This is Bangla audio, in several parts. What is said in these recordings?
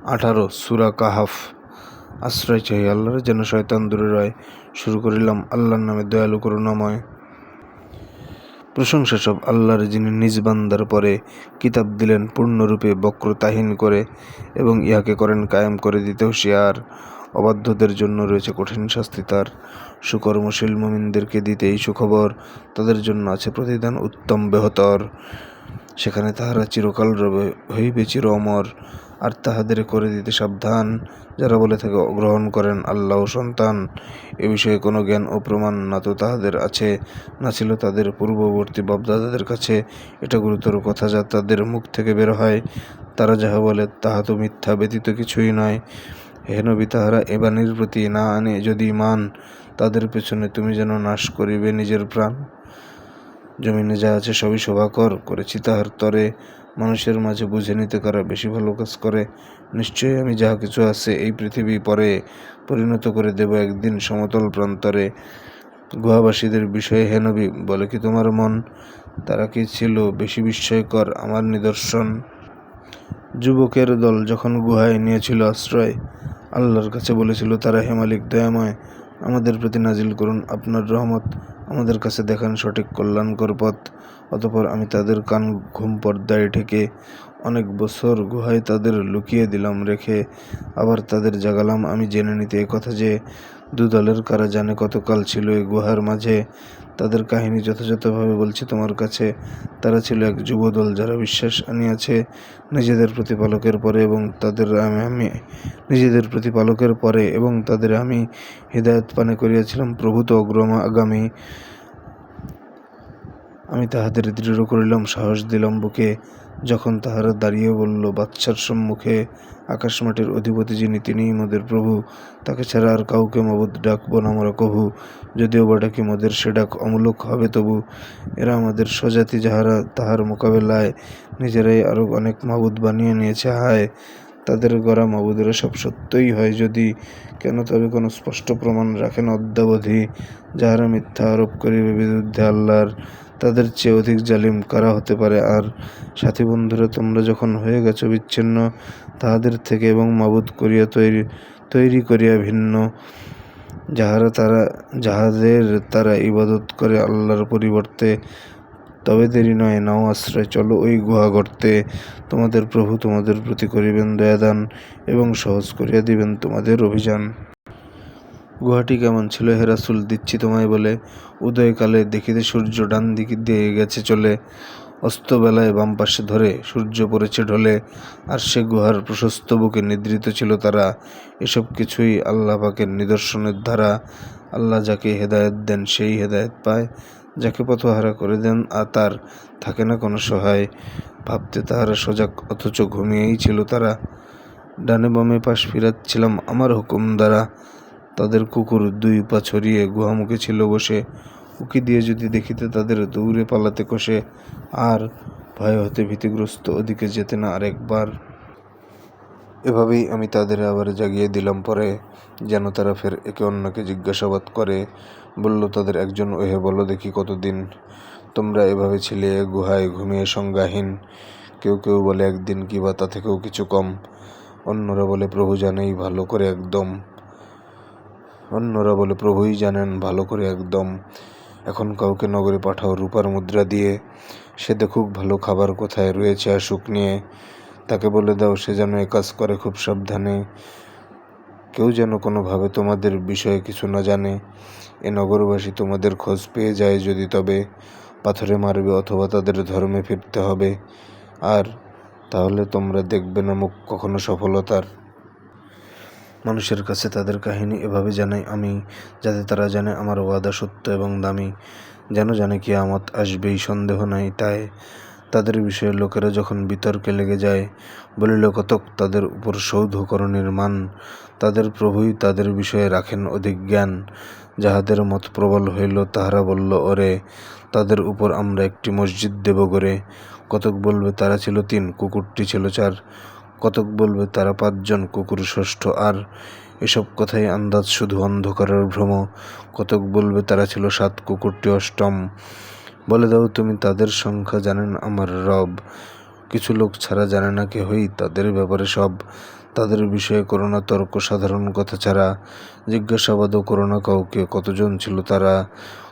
18 সূরা কাহাফ। আশ্রয় চাই আল্লাহর, যেন শয়তান দূরে রয়। শুরু করিলাম আল্লাহর নামে, দয়ালু করুণাময়। প্রশংসা সব আল্লাহর, যিনি নিজ বান্দার পরে কিতাব দিলেন পূর্ণরূপে বক্রতাহীন করে, এবং ইহাকে করেন কায়েম করে দিতে হুঁশিয়ার। অবাধ্যদের জন্য রয়েছে কঠিন শাস্তি তার। সুকর্মশীল মুমিনদেরকে দিতে এই সুখবর, তাদের জন্য আছে প্রতিদান উত্তম বেহতর। সেখানে তাহারা চিরকাল রবে, হইবে চির অমর। আর তাহাদের করে দিতে সাবধান, যারা বলে থাকে গ্রহণ করেন আল্লাহ ও সন্তান। এ বিষয়ে কোনো জ্ঞান ও প্রমাণ না তো তাহাদের আছে, না ছিল তাদের পূর্ববর্তী বাপদাদাদের কাছে। এটা গুরুতর কথা যা তাদের মুখ থেকে বের হয়। তারা যাহা বলে তাহা তো মিথ্যা ব্যতীত কিছুই নয়। হে নবী, তাহারা এ বাণীর প্রতি না আনে যদি মান, তাদের পেছনে তুমি যেন নাশ করিবে নিজের প্রাণ। জমিনে যা আছে সবই শোভাকর করেছি তাহার তরে, মানুষের মাঝে বুঝে নিতে কারা বেশি ভালো কাজ করে। নিশ্চয়ই আমি যাহা কিছু আছে এই পৃথিবী পরে পরিণত করে দেব একদিন সমতল প্রান্তরে। গুহাবাসীদের বিষয়ে হে নবী, বলে কি তোমার মন? তারা কি ছিল বেশি বিস্ময়কর আমার নিদর্শন? যুবকের দল যখন গুহায় নিয়েছিল আশ্রয়, আল্লাহর কাছে বলেছিল তারা, হে মালিক দয়াময়, আমাদের প্রতি নাজিল করুন আপনার রহমত, আমাদের কাছে দেখান সঠিক কল্যাণকর পথ। অতঃপর আমি তাদের কান ঘুম পর্দায় ঢেকে অনেক বছর গুহায় তাদের লুকিয়ে দিলাম রেখে। আবার তাদের জাগালাম আমি জেনে নিতে এ কথা যে, দুদলের কারা জানে কতকাল ছিল এ গুহার মাঝে। তাদের কাহিনী যথাযথভাবে বলছি তোমার কাছে। তারা ছিল এক যুবদল, যারা বিশ্বাস আনিয়াছে নিজেদের প্রতিপালকের পরে, এবং তাদের আমি হিদায়াত পানে করিয়াছিলাম প্রভূত অগ্রগামী। আমি তাহাদের দৃঢ় করিলাম, সাহস দিলাম বুকে, যখন তাহারা দাঁড়িয়ে বলল বাদশার সম্মুখে, আকাশ মাটির অধিপতি যিনি, তিনিই মোদের প্রভু। তাকে ছাড়া আর কাউকে মাবুদ ডাকব না মোরা কভু। যদিও বা ডাকি মোদের সে ডাক অমূলক হবে তবু। এরা আমাদের স্বজাতি, যাহারা তাহার মোকাবেলায় নিজেরাই আরো অনেক মাবুদ বানিয়ে নিয়েছে। হায়, তাদের গড়া মাবুদেরা সব সত্যই হয় যদি, কেন তবে কোনো স্পষ্ট প্রমাণ রাখেন অদ্যাবধি? যাহারা মিথ্যা আরোপ করিবে বিরুদ্ধে আল্লাহর, তাদের চেয়ে অধিক জালিম কারা হতে পারে? আর সাথী বন্ধুরা, তোমরা যখন হয়ে গেছ বিচ্ছিন্ন তাহাদের থেকে, এবং মাবুদ করিয়া তৈরি করিয়া ভিন্ন, যাহাদের তারা ইবাদত করে আল্লাহর পরিবর্তে, তবে দেরি নয়, নাও আশ্রয়, চলো ওই গুহা গর্তে। তোমাদের প্রভু তোমাদের প্রতি করিবেন দয়াদান, এবং সহজ করিয়া দিবেন তোমাদের অভিযান। গুহাটি কেমন ছিল হে রাসূল, দিচ্ছি তোমায় বলে। উদয়কালে দেখিতে সূর্য ডান দিক দিয়ে গেছে চলে, অস্তবেলায় বাম পাশে ধরে সূর্য পড়েছে ঢলে। আর সে গুহার প্রশস্ত বুকে নিদ্রিত ছিল তারা। এসব কিছুই আল্লাহ পাকের নিদর্শনের ধারা। আল্লাহ যাকে হেদায়েত দেন সেই হেদায়েত পায়, যাকে পথহারা করে দেন তার থাকে না কোনো সহায়। ভাবতে তাহারা সজাগ, অথচ ঘুমিয়েই ছিল তারা। ডানে বামে পাশ ফিরাচ্ছিলাম আমার হুকুম দ্বারা। তাদের কুকুর দুই পা ছড়িয়ে গুহামুখে ছিল বসে, উকি দিয়ে যদি দেখিতে তাদের দৌড়ে পালাতে কষে। আর ভয় হতে ভীতিগ্রস্ত, ওদিকে যেতে না আরেকবার। এভাবেই আমি তাদের আবার জাগিয়ে দিলাম পরে, যেন তারা ফের একে অন্যকে জিজ্ঞাসাবাদ করে। বলল তাদের একজন, ওহে বলো দেখি, কতদিন তোমরা এভাবে ছিলে গুহায় ঘুমিয়ে সংজ্ঞাহীন? কেউ কেউ বলে একদিন, কিবা তা থেকেও কিছু কম। অন্যরা বলে প্রভুই জানেন ভালো করে একদম। এখন কাউকে নগরে পাঠাও রূপার মুদ্রা দিয়ে, সে দেখুক ভালো খাবার কোথায় রয়েছে আসুক নিয়ে। তাকে বলে দাও সে যেন এ কাজ করে খুব সাবধানে। কেউ যেন কোনোভাবে তোমাদের বিষয়ে কিছু না জানে। এ নগরবাসী তোমাদের খোঁজ পেয়ে যায় যদি, তবে পাথরে মারবে অথবা তাদের ধর্মে ফিরতে হবে। আর তাহলে তোমরা দেখবে না মুখ কখনো সফলতার। মানুষের কাছে তাদের কাহিনী এভাবে জানাই আমি, যাতে তারা জানে আমার ওয়াদা সত্য এবং দামি, যেন জানে কিয়ামত আসবেই, সন্দেহ নাই তাই। তাদের বিষয়ে লোকেরা যখন বিতর্কে লেগে যায়, বলিল কতক তাদের উপর সৌধকরণীর মান। তাদের প্রভুই তাদের বিষয়ে রাখেন অধিক জ্ঞান। যাহাদের মত প্রবল হইল তাহারা বলল, ওরে, তাদের উপর আমরা একটি মসজিদ দেব গড়ে। কতক বলবে তারা ছিল 3, কুকুরটি ছিল 4। কতক বলবে তারা 5 জন, কুকুর ষষ্ঠ। আর এসব কথাই আন্দাজ, শুধু অন্ধকারের ভ্রম। কতক বলবে তারা ছিল 7, কুকুরটি অষ্টম। বলে দাও তুমি, তাদের সংখ্যা জানেন আমার রব। কিছু লোক ছাড়া জানে না কেহই তাদের ব্যাপারে সব। তাদের বিষয়ে করো না তর্ক, সাধারণ কথা ছাড়া জিজ্ঞাসাবাদও করো না কাউকে, কতজন ছিল তারা।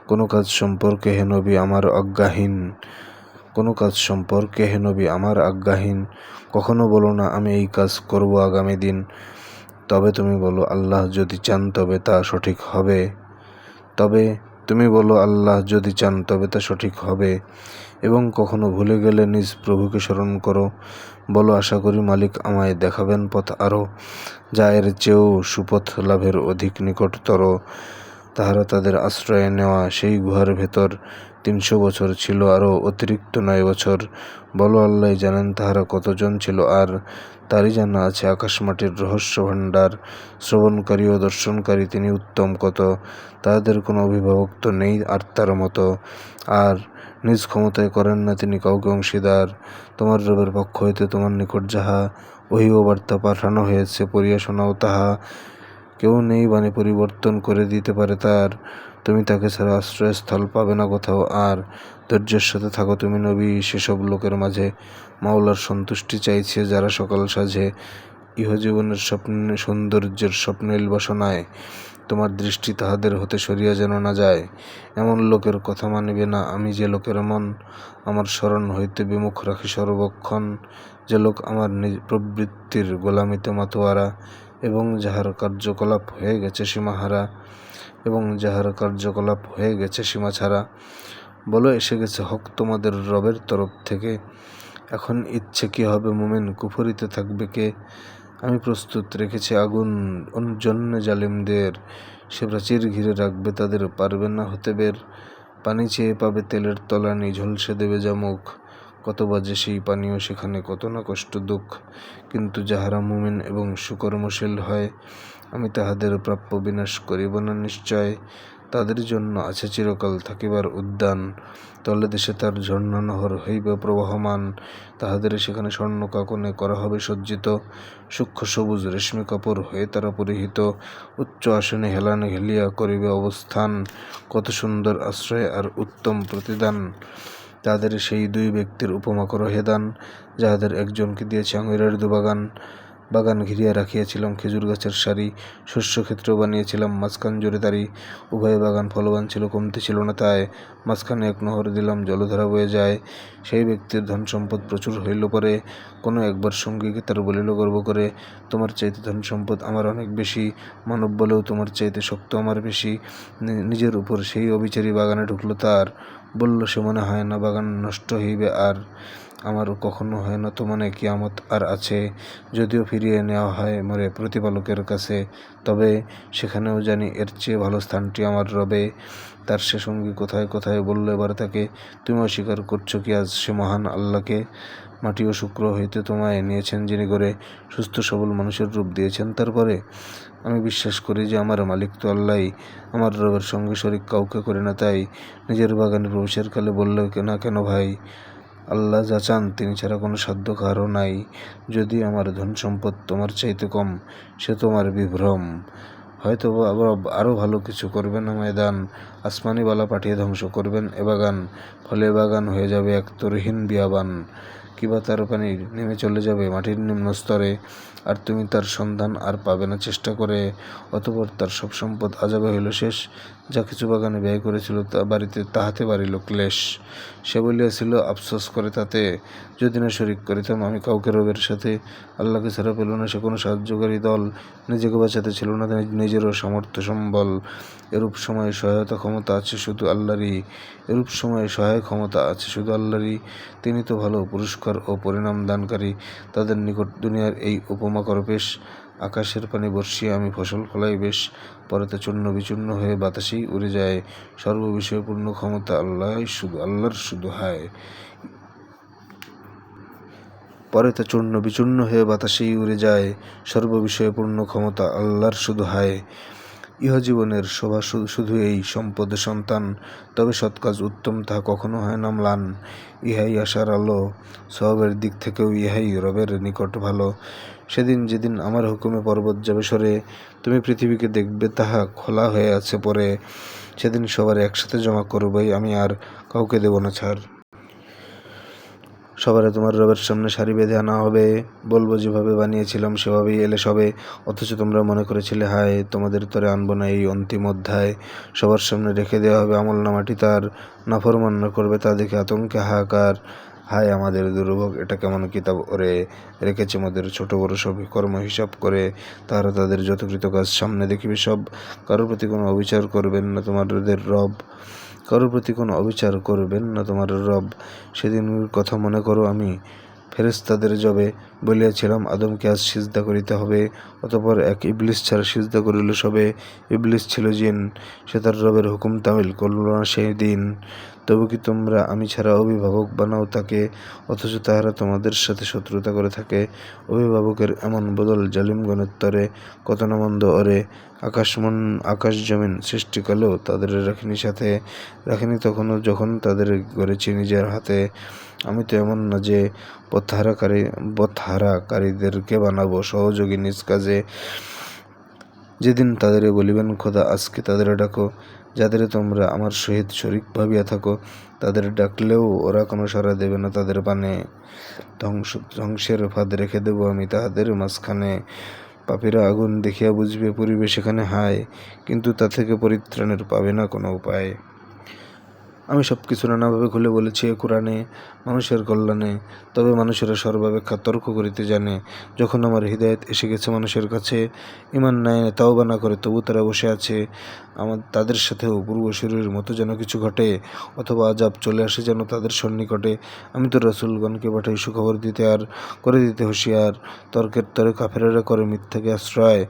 কোনো কাজ সম্পর্কে হে নবী আমার আজ্ঞাহীন কখনো বলো না আমি এই কাজ করব আগামী দিন। তবে তুমি বলো আল্লাহ যদি চান তবে তা সঠিক হবে। এবং কখনো ভুলে গেলে নিজ প্রভুকে স্মরণ করো। বলো আশা করি মালিক আমায় দেখাবেন পথ আরও, যা এর চেয়েও সুপথ লাভের অধিক নিকটতর। তাহারা তাদের আশ্রয়ে নেওয়া সেই গুহার ভেতর 300 বছর ছিল, আরও অতিরিক্ত 9 বছর। বলো আল্লাহ জানেন তাহারা কতজন ছিল, আর তারই জানা আছে আকাশ মাটির রহস্য ভাণ্ডার। শ্রবণকারী ও দর্শনকারী তিনি উত্তম কত। তাহাদের কোনো অভিভাবক তো নেই আত্মার মতো, আর নিজ ক্ষমতায় করেন না তিনি কাউকে অংশীদার। তোমার রবের পক্ষ হইতে তোমার নিকট যাহা ওহী ও বার্তা পাঠানো হয়েছে পড়িয়া শোনাও তাহা। কেউ নেই বাণী পরিবর্তন করে দিতে পারে তার। তুমি তাকে ছাড়া আশ্রয়স্থল পাবে না কোথাও। আর ধৈর্যের সাথে থাকো তুমি নবী সেসব লোকের মাঝে, মাওলার সন্তুষ্টি চাইছে যারা সকাল সাজে ইহজীবনের সৌন্দর্যের স্বপ্নিল বাসনায়। তোমার দৃষ্টি তাহাদের হতে সরিয়া যেন না যায়। এমন লোকের কথা মানিবে না আমি, যে লোকের মন আমার স্মরণ হইতে বিমুখ রাখি সর্বক্ষণ, যে লোক আমার নিজ প্রবৃত্তির গোলামিতে মাতোয়ারা, এবং যাহার কার্যকলাপ হয়ে গেছে সীমা ছাড়া। বলো এসে গেছে হক তোমাদের রবের তরফ থেকে। এখন ইচ্ছে কি হবে মুমিন, কুফরিতে থাকবে কে? আমি প্রস্তুত রেখেছি আগুন জন্যে জালিমদের, সে প্রাচীর ঘিরে রাখবে তাদের, পারবে না হতে বের। পানি চেয়ে পাবে তেলের তলানি, ঝলসে দেবে যা মুখ। কত বাজে সেই পানীয় সেখানে, কত না কষ্ট দুঃখ। কিন্তু যাহারা মুমিন এবং সুকর্মশীল হয়, আমি তাহাদের প্রাপ্য বিনাশ করিব না নিশ্চয়। তাদের জন্য আছে চিরকাল থাকিবার উদ্যান, তলদেশে তার ঝর্ণা নহর হইবে প্রবহমান। তাহাদের সেখানে স্বর্ণ কাকনে করা হবে সজ্জিত, সূক্ষ্ম সবুজ রেশমি কাপড় হয়ে তারা পরিহিত। উচ্চ আসনে হেলানে হেলিয়া করিবে অবস্থান, কত সুন্দর আশ্রয় আর উত্তম প্রতিদান। তাদের সেই 2 ব্যক্তির উপমা করো হেদান, যাহাদের একজনকে দিয়েছে আঙুরের দুবাগান। বাগান ঘিরিয়া রাখিয়াছিলাম খেজুর গাছের সারি, শস্যক্ষেত্র বানিয়েছিলাম মাঝখান জুড়ে তারি। উভয় বাগান ফলবান ছিল, কমতি ছিল না তাই। মাঝখানে এক নহর দিলাম, জলধারা বয়ে যায়। সেই ব্যক্তির ধন সম্পদ প্রচুর হইল পরে, কোনো একবার সঙ্গীকে তার বলিল গর্ব করে, তোমার চাইতে ধন সম্পদ আমার অনেক বেশি, মানব বলেও তোমার চাইতে শক্ত আমার বেশি। নিজের উপর সেই অবিচারী বাগানে ঢুকলো তার, বলল সে মনে হয় না বাগান নষ্ট হইবে আর। আমার কখনো হয় না তো মনে কিয়ামত আর আছে, যদিও ফিরিয়ে নেওয়া হয় মরে প্রতিপালকের কাছে। তবে সেখানেও জানি এর চেয়ে ভালো স্থানটি আমার রবে। তার সে সঙ্গী কোথায় কোথায় বলল এবার তাকে, তুমি অস্বীকার করছো কি আজ সে মহান আল্লাহকে? মাটি ও শুক্র হইতে তোমায় নিয়েছেন যিনি করে, সুস্থ সবল মানুষের রূপ দিয়েছেন তারপরে। আমি বিশ্বাস করি যে আমার মালিক তো আল্লাহই, আমার রবের সঙ্গে শরিক কাউকে করি না তাই। নিজের বাগানে প্রবেশের কালে বললে না কেন ভাই, আল্লাহ যা চান তিনি ছাড়া কোনো সাধ্য কারও নাই। যদি আমার ধন সম্পদ তোমার চাইতে কম, সে তোমার বিভ্রম। হয়তো আরও ভালো কিছু করবেন আমায় দান, আসমানি বালা পাঠিয়ে ধ্বংস করবেন এ বাগান, ফলে বাগান হয়ে যাবে এক তরহীন বিয়াবান। কিবা তার পানি নেমে চলে যাবে মাটির নিম্ন স্তরে, আর তুমি তার সন্ধান আর পাবে না চেষ্টা করে। অতঃপর তার সব সম্পদ আজাবে হইল শেষ, যা কিছু বাগানে ব্যয় করেছিল তাহাতে বাড়িল ক্লেশ। সে বলিয়াছিল আফসোস করে তাতে, যদি না শরিক করিতাম আমি কাউকে রবের সাথে। আল্লাহকে ছাড়া পেল না সে কোনো সাহায্যকারী দল, নিজেকে বাঁচাতে ছিল না নিজেরও সামর্থ্য সম্বল। এরূপ সময়ে সহায়ক ক্ষমতা আছে শুধু আল্লাহরই। তিনি তো ভালো পুরস্কার ও পরিণাম দানকারী। তাদের নিকট দুনিয়ার এই উপমা কর পেশ, আকাশের পানি বর্ষিয়ে আমি ফসল ফলাই বেশ, পরে তা চূর্ণ বিচূর্ণ হয়ে বাতাসেই উড়ে যায়। সর্ববিষয়ে পূর্ণ ক্ষমতা আল্লাহর শুধু হায়। পরে তা চূর্ণ বিচূর্ণ হয়ে বাতাসেই উড়ে যায়, সর্ববিষয়ে পূর্ণ ক্ষমতা আল্লাহর শুধু হায়। ইহজীবনের শোভা শুধু এই সম্পদ সন্তান, তবে সৎকাজ উত্তম তাহা কখনো হয় না ম্লান। ইহাই আশার আলো, সওয়াবের দিক থেকেও ইহাই রবের নিকট ভালো। সেদিন যেদিন আমার হুকুমে পর্বত যাবে সরে, তুমি পৃথিবীকে দেখবে তাহা খোলা হয়ে আছে পরে। সেদিন সবার একসাথে জমা করবই আমি, আর কাউকে দেব না ছাড়। সবারে তোমার রবের সামনে সারি বেঁধে আনা হবে। বলবো যেভাবে বানিয়েছিলাম সেভাবেই এলে সবে, অথচ তোমরা মনে করেছিলে হায় তোমাদের তরে আনবো না এই অন্তিম অধ্যায়। সবার সামনে রেখে দেওয়া হবে আমলনামাটি তার, নাফরমান করবে তা দেখে আতঙ্কে হাহাকার। হায় আমাদের দুর্ভোগ, এটা কেমন কিতাব ওরে রেখেছে মোদের ছোট বড় সব কর্ম হিসাব করে। তারা তাদের যত কৃতকাজ সামনে দেখিবে সব। কারোর প্রতি কোনো অবিচার করবেন না তোমাদের রব, কারোর প্রতি কোনো অবিচার করবেন না তোমার রব। সেদিন কথা মনে করো, আমি ফেরেশতাদের জবে বলিয়াছিলাম আদমকে আজ সিজদা করিতে হবে। অতঃপর এক ইবলিস ছাড়া সিজদা করিল সবে। ইবলিস ছিল জিন, সে তার রবের হুকুম তামিল করল না সেই দিন। তবু কি তোমরা আমি ছাড়া অভিভাবক বানাও তাকে, অথচ তাহারা তোমাদের সাথে শত্রুতা করে থাকে। অভিভাবকের এমন বদল জালিমগণের তরে, কত না মন্দ ওরে। আকাশ জমিন সৃষ্টিকালেও তাদের রাখিনি সাথে, রাখিনি তখনও যখন তাদের গড়েছি নিজের হাতে। আমি তো এমন না যে পথহারাকারীদেরকে বানাবো সহযোগী নিজ কাজে। যেদিন তাদের বলিবেন খোদা আজকে তাদের ডাকো, যাদের তোমরা আমার সহিত শরিক ভাবিয়া থাকো, তাদের ডাকলেও ওরা কোনো সাড়া দেবে না তাদের পানে। ধ্বংসের ফাঁদ রেখে দেব আমি তাহাদের মাঝখানে। পাপীরা আগুন দেখিয়া বুঝবে পুরিবে সেখানে হায়, কিন্তু তা থেকে পরিত্রাণের পাবে না কোনো উপায়। আমি সব কিছু নানাভাবে খুলে বলেছি এ কোরআনে মানুষের কল্যাণে, তবে মানুষেরা সর্বাপেক্ষা তর্ক করিতে জানে। যখন আমার হৃদায়ত এসে গেছে মানুষের কাছে, ঈমান নেয় তওবা না করে তবু তারা বসে আছে। তাদের সাথেও পূর্বসূরির মতো যেন কিছু ঘটে, অথবা আযাব চলে আসে যেন তাদের সন্নিকটে। আমি তো রাসূলগণকে পাঠাই সুখবর দিতে আর করে দিতে হুঁশিয়ার। তর্কের তরে কাফেরেরা করে মিথ্যাকে আশ্রয়,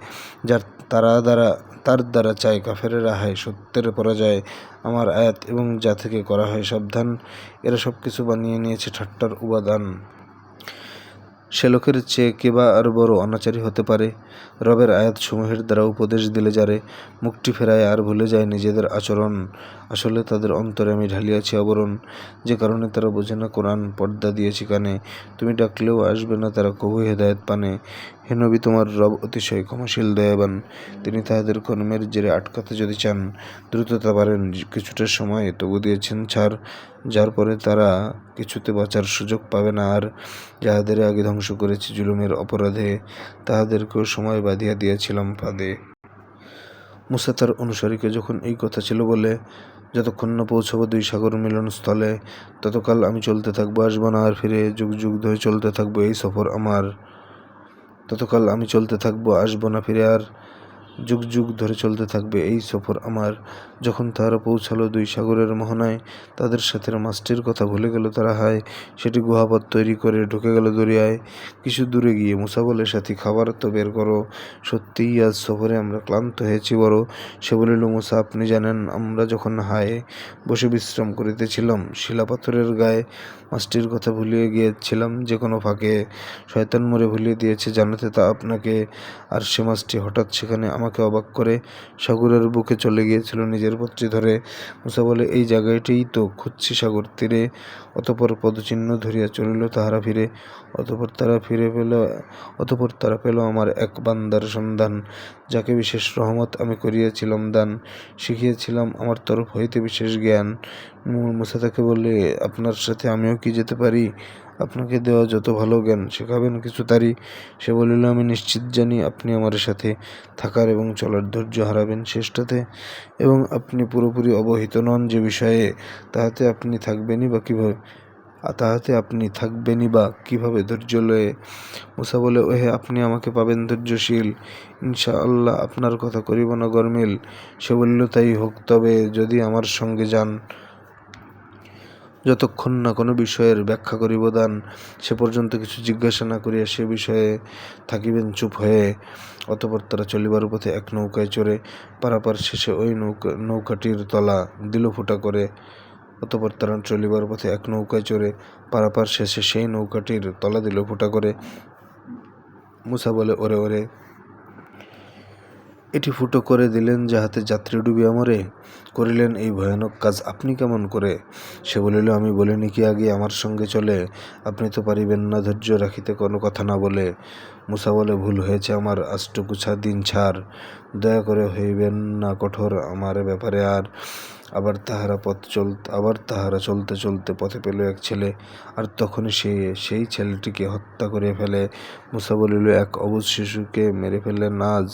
তার দ্বারা চায় কাফেরেরা হায় সত্যের পরাজয়। আমার আয়াত এবং যা থেকে করা হয় সাবধান, এরা সব কিছু বানিয়ে নিয়েছে ঠাট্টার উপাদান। সে লোকের চেয়ে কে বা আর বড় অনাচারী হতে পারে? রবের আয়াতসমূহের দ্বারা উপদেশ দিলে যারে, মুখটি ফেরায় আর ভুলে যায় নিজেদের আচরণ। আসলে তাদের অন্তরে আমি ঢালিয়াছি আবরণ, যে কারণে তারা বোঝে না কোরআন। পর্দা দিয়েছি কানে, তুমি ডাকলেও আসবে না তারা কবু হেদায়েত পানে। হে নবী, তোমার রব অতিশয় ক্ষমাশীল দয়াবান। তিনি তাহাদের কর্মের জেরে আটকাতে যদি চান, দ্রুততা পারেন কিছুটা সময়, তবু দিয়েছেন ছাড়। যার পরে তারা কিছুতে বাঁচার সুযোগ পাবে না আর। যাহাদের আগে ধ্বংস করেছি জুলুমের অপরাধে, তাহাদেরকেও সময় বাঁধিয়া দিয়াছিলাম ফাঁদে। মুসা তার অনুসারীকে যখন এই কথা ছিল বলে, যতক্ষণ না পৌঁছাবো দুই সাগর মিলনস্থলে, ততকাল আমি চলতে থাকবো আসবো না আর ফিরে। যুগ যুগ ধরে চলতে থাকবো এই সফর আমার, ততকাল আমি চলতে থাকবো আসবো না ফিরে আর। যুগ যুগ ধরে চলতে থাকবে এই সফর আমার। যখন তাহারা পৌঁছালো দুই সাগরের মোহনায়, তাদের সাথে মাছটির কথা ভুলে গেল তারা হায়। সেটি গুহাপথ তৈরি করে ঢুকে গেল দরিয়ায়। কিছু দূরে গিয়ে মুসা বলে, সাথী খাবার তো বের করো, সত্যিই আজ সফরে আমরা ক্লান্ত হয়েছি বড়। সে বলিল, মুসা আপনি জানেন আমরা যখন হায় বসে বিশ্রাম করিতেছিলাম শিলাপাথরের গায়ে, মাছটির কথা ভুলিয়ে গিয়েছিলাম যে কোনো ফাঁকে। শয়তান মোরে ভুলিয়ে দিয়েছে জানাতে তা আপনাকে। আর সে মাছটি হঠাৎ সেখানে আমাকে অবাক করে সাগরের বুকে চলে গিয়েছিল নিজের পত্রী ধরে। মুসা বলে, এই জায়গাটিই তো খুঁজছি সাগর তীরে। অতঃপর পদচিহ্ন ধরিয়া চলিল তাহারা ফিরে। অতঃপর তারা পেল আমার এক বান্দার সন্ধান, যাকে বিশেষ রহমত আমি করিয়াছিলাম দান, শিখিয়েছিলাম আমার তরফ হইতে বিশেষ জ্ঞান। মুসা তাকে বললে, আপনার সাথে আমিও কি যেতে পারি? আপনাকে দেওয়া যত ভালো জ্ঞান শেখাবেন কিছু তারই। সে বলিল, আমি নিশ্চিত জানি আপনি আমার সাথে থাকার এবং চলার ধৈর্য হারাবেন শেষটাতে, এবং আপনি পুরোপুরি অবহিত নন যে বিষয়ে, তাহাতে আপনি থাকবেনই বা কিভাবে ধৈর্য লয়ে। মুসা বলে, ওহে আপনি আমাকে পাবেন ধৈর্যশীল, ইনশা আল্লাহ আপনার কথা করিব না গরমিল। সে বলিল, তাই হোক, তবে যদি আমার সঙ্গে যান, যতক্ষণ না কোনো বিষয়ের ব্যাখ্যা করিব দান, সে পর্যন্ত কিছু জিজ্ঞাসা না করিয়া সে বিষয়ে থাকিবেন চুপ হয়ে। অতঃপর তারা চলিবার পথে এক নৌকায় চড়ে পারাপার শেষে ওই নৌকাটির তলা দিল ফুটা করে। অতঃপর তারা চলিবার পথে এক নৌকায় চড়ে পারাপার শেষে সেই নৌকাটির তলা দিল ফুটা করে। মুসা বলে, ওরে ওরে, এটি ফুটো করে দিলেন যাহাতে যাত্রী ডুবিয়া মরে। করিলেন এই ভয়ানক কাজ আপনি কেমন করে? সে বলিল, আমি বলিনি কি আগে আমার সঙ্গে চলে? আপনি তো পারিবেন না ধৈর্য রাখিতে কোনো কথা না বলে। মুসা বলে, ভুল হয়েছে আমার, আজটুকু দিন ছাড়, দয়া করে হইবেন না কঠোর আমার ব্যাপারে আর। আবার তাহারা চলতে চলতে পথে পেল এক ছেলে, আর তখনই সেই ছেলেটিকে হত্যা করে ফেলে। মূসা বলিল, এক অবুঝ শিশুকে মেরে ফেললেন আজ,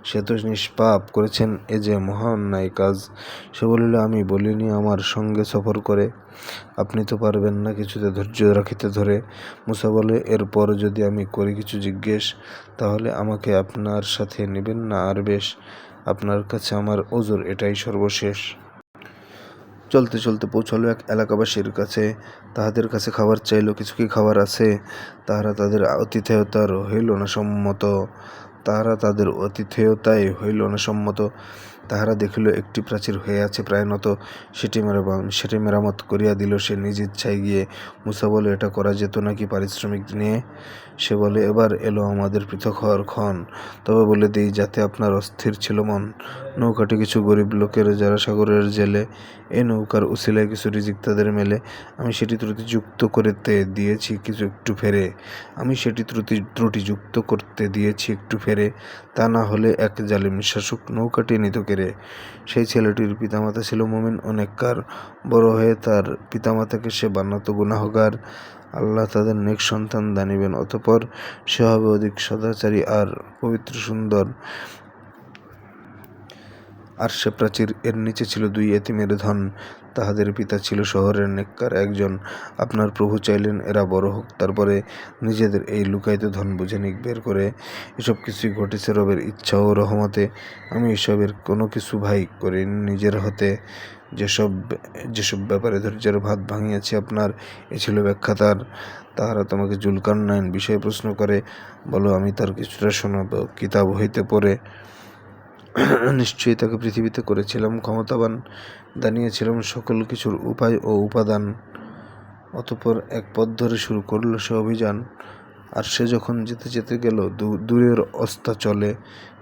সে তো নিষ্পাপ, করেছেন এ যে মহা অন্যায় কাজ। সে বলিল, আমি বলিনি আমার সঙ্গে সফর করে? আপনি তো পারবেন না কিছুতে ধৈর্য রাখিতে ধরে। মূসা বলে, এরপর যদি আমি করি কিছু জিজ্ঞেস, তাহলে আমাকে আপনার সাথে নেবেন না? আর বেশ, আপনার কাছে আমার ওজর এটাই সর্বশেষ। চলতে চলতে পৌঁছালো এক এলাকাবাসীর কাছে। তাহাদের কাছে খাবার চাইল। কিছু কি খাবার আছে? তাহারা তাদের আতিথেয়তায় হইল না সম্মত। তাহারা দেখিল একটি প্রাচীর হয়ে আছে প্রায় নত, সেটি মেরামত করিয়া দিল সে নিজ ইচ্ছায় গিয়ে। মূসা বলে, এটা করা যেত নাকি পারিশ্রমিক নিয়ে? সে বলে, এবার এলো আমাদের পৃথক হওয়ার ক্ষণ। তবে বলে দিই, যাতে আপনার অস্থির ছিল মন, নৌকাটি কিছু গরিব লোকের, যারা সাগরের জেলে। এই নৌকার উছিলায় কিছু রিজিক তাদের মেলে। আমি সেটি ত্রুটিযুক্ত করতে দিয়েছি একটু ফেরে। তা না হলে এক জালিম শাসক নৌকাটি নিত কেড়ে। সেই ছেলেটির পিতামাতা ছিল মুমিন ও নেককার। বড় হয়ে তার পিতামাতাকে সে বানাত গুনাহগার। আল্লাহ তাদের নেক সন্তান দানিবেন, অতঃপর সে হবে অধিক সদাচারী আর পবিত্র সুন্দর। আর সে প্রাচীর, এর নিচে ছিল 2 এতিমের ধন। তাহাদের পিতা ছিল শহরের নেককার একজন। আপনার প্রভু চাইলেন এরা বড় হোক, তারপরে নিজেদের এই লুকায়িত ধন বুঝে নিক বের করে। এসব কিছুই ঘটেছে রবের ইচ্ছা ও রহমতে। আমি এসবের কোনো কিছু ভাই করিনি নিজের হতে। যেসব ব্যাপারে ধৈর্যের ভাত ভাঙিয়াছি আপনার, এ ছিল ব্যাখ্যা তার। তাহারা তোমাকে জুলকারনাইন বিষয়ে প্রশ্ন করে, বলো, আমি তার কিছুটা শোনাব কিতাব হইতে পড়ে। নিশ্চয়ই তাকে পৃথিবীতে করেছিলাম ক্ষমতাবান, জানিয়েছিলাম সকল কিছুর উপায় ও উপাদান। অতঃপর এক পথ ধরে শুরু করল সে অভিযান। আর সে যখন যেতে যেতে গেল দূরের অস্তাচলে,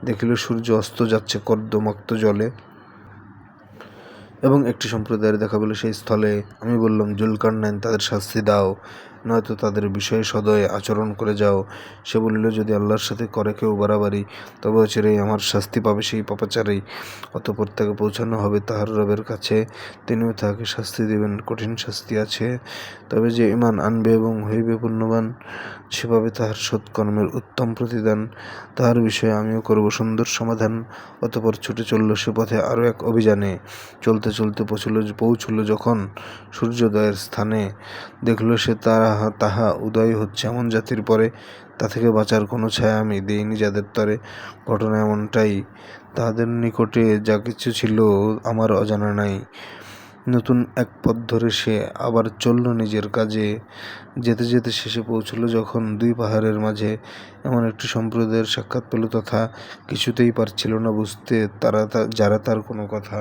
দেখিল সূর্য অস্ত যাচ্ছে কর্দমাক্ত জলে, এবং একটি সম্প্রদায়ের দেখা পেল সেই স্থলে। আমি বললাম, জুলকারনাইন, তাদের শাস্তি দাও, নয়তো তাদের বিষয়ে সদয় আচরণ করে যাও। সে বলিল, যদি আল্লাহর সাথে করে কেউ বাড়াবাড়ি, তবে অচিরেই আমার শাস্তি পাবে সেই পাপাচারী। অতঃপর তাকে পৌঁছানো হবে তাহার রবের কাছে, তিনিও তাহাকে শাস্তি দিবেন, কঠিন শাস্তি আছে। তবে যে ঈমান আনবে এবং হইবে পুণ্যবান, সে পাবে তাহার সৎকর্মের উত্তম প্রতিদান। তাহার বিষয়ে আমিও করব সুন্দর সমাধান। অতঃপর ছুটে চলল সে পথে আরও এক অভিযানে। চলতে চলতে পৌঁছল যখন সূর্যোদয়ের স্থানে, দেখল সে তাহা উদয় হচ্ছে এমন জাতির পরে, তা থেকে বাঁচার কোনো ছায়া আমি দেইনি যাদের তরে। ঘটনা এমনটাই, তাহাদের নিকটে যা কিছু ছিল আমার অজানা নাই। নতুন এক পথ ধরে সে আবার চলল নিজের কাজে। যেতে যেতে শেষে পৌঁছল যখন 2 পাহাড়ের মাঝে, এমন একটি সম্প্রদায়ের সাক্ষাৎ পেল, তথা কিছুতেই পারছিল না বুঝতে যারা তার কোনো কথা।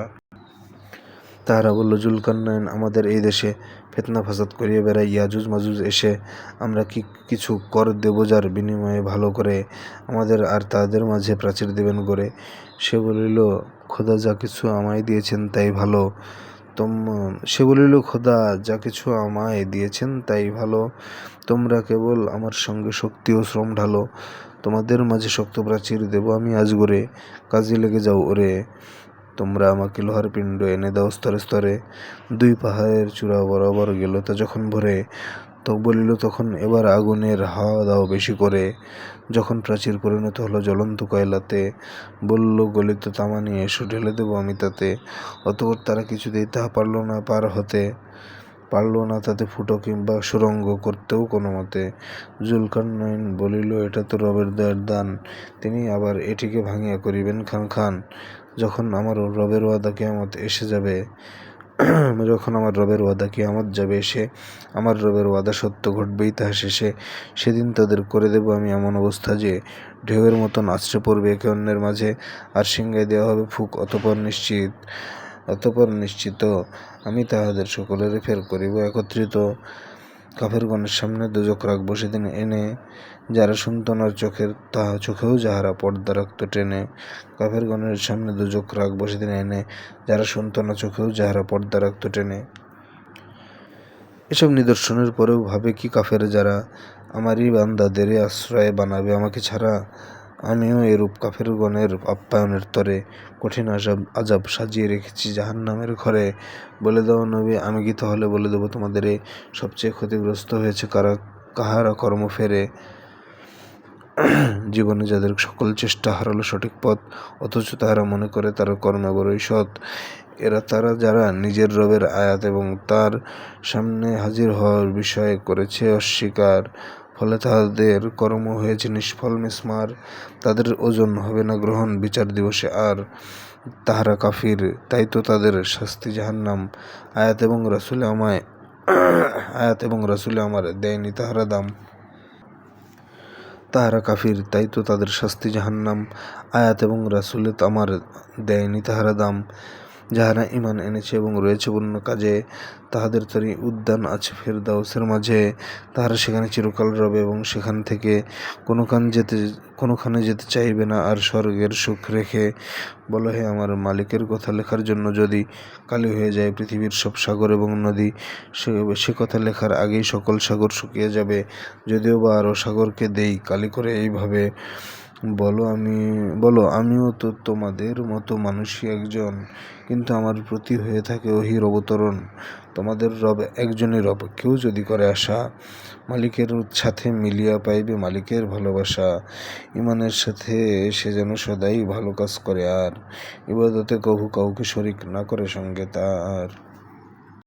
তাহারা বলল, জুলকারনাইন আমাদের এই দেশে ফিতনা ফাসাদ করিয়া বেড়ায়। ইয়াজুজ মাজুজ এসে আমরা কি কিছু কর দেব যার বিনিময়ে ভালো করে আমাদের আর তাদের মাঝে প্রাচীর দেবেন গড়ে? সে বলিল, খোদা যা কিছু আমায় দিয়েছেন তাই ভালো। তোমরা কেবল আমার সঙ্গে শক্তি ও শ্রম ঢালো। তোমাদের মাঝে শক্ত প্রাচীর দেব আমি আজ গড়ে। কাজে লেগে যাও ওরে। তোমরা আমাকে লোহার পিণ্ড এনে দাও স্তরে স্তরে। 2 পাহাড়ের চূড়া বরাবর গেল তা যখন ভরে, বলিল তখন, এবার আগুনের হাওয়া দাও বেশি করে। যখন প্রাচীর পরিণত হলো জ্বলন্ত কয়লাতে, বলল, গলিত তামা নিয়ে এসো, ঢেলে দেব আমি তাতে। অতঃপর তারা কিছুতেই তাহা পারল না তাতে ফুটো কিংবা সুড়ঙ্গ করতেও কোনো মতে। জুলকারনাইন বলিল, এটা তো রবের দয়ার দান, তিনি আবার এটিকে ভাঙিয়া করিবেন খান। যখন আমার রবের ওয়াদা কিয়ামত যাবে এসে, আমার রবের ওয়াদা সত্য, ঘটবেই তাহা শেষে। সেদিন তাদের করে দেব আমি এমন অবস্থা যে, ঢেউয়ের মতন আছড়ে পড়বে একে অন্যের মাঝে, আর সিংহায় দেওয়া হবে ফুঁক। অতঃপর নিশ্চিত আমি তাহাদের সকলের ফের করিব একত্রিত। কাফেরগণের সামনে দোজখ রাখব সেদিন এনে, যারা শুনত না চোখেও যাহারা পর্দা রাখত টেনে। কাফেরগণের সামনে দোজখ রাখব সেদিন এনে, যারা শুনত না চোখেও যাহারা পর্দা রাখত টেনে। এসব নিদর্শনের পরেও ভাবে কি কাফের যারা, আমারই বান্দাদেরে আশ্রয় বানাবে আমাকে ছাড়া? আমিও এরূপ কাফেরগণের আপ্যায়নের তরে কঠিন আযাব সাজিয়ে রেখেছি জাহান্নামের ঘরে। বলে দাও নবী, আমি কি তাহলে বলে দেব তোমাদের সবচেয়ে ক্ষতিগ্রস্ত হয়েছে কাহারা কর্মফেরে? জীবনে যাদের সকল চেষ্টা হারালো সঠিক পথ, অথচ তাহারা মনে করে তারা কর্মে বড়ই সৎ। এরা তারা যারা নিজের রবের আয়াত এবং তার সামনে হাজির হওয়ার বিষয়ে করেছে অস্বীকার, ফলে তাহাদের কর্ম হয়েছে নিষ্ফল মিসমার। তাদের ওজন হবে না গ্রহণ বিচার দিবসে আর। তাহারা কাফির, তাই তো তাদের শাস্তি জাহান্নাম। আয়াত এবং রাসূলে আমার দেয়নি তাহারা দাম। তাহারা কাফির, তাই তো তাদের শাস্তি জাহান্নাম। আয়াত এবং রাসূলে আমার দেয়নি তাহারা দাম। যাহারা ঈমান এনেছে এবং রয়েছে পূর্ণ কাজে, তাহাদের তরে উদ্যান আছে ফেরদাউসের মাঝে। তাহারা সেখানে চিরকাল রবে এবং সেখান থেকে কোনোখানে যেতে চাইবে না আর স্বর্গের সুখ রেখে। বলো হে আমার মালিকের কথা লেখার জন্য যদি কালি হয়ে যায় পৃথিবীর সব সাগর এবং নদী, সে কথা লেখার আগেই সকল সাগর শুকিয়ে যাবে। যদিও বা আরও সাগরকে দেই কালি করে এইভাবে। বলো আমিও তো তোমাদের মতো মানুষই একজন, কিন্তু আমার প্রতি হয়ে থাকে ওহীর অবতরণ। তোমাদের রব একজনই রব, কেউ যদি করে আশা, মালিকের সাথে মিলিয়া পাইবে মালিকের ভালোবাসা। ঈমানের সাথে সে যেন সদাই ভালো কাজ করে আর ইবাদতে কভু কাউকে শরিক না করে সঙ্গে তার।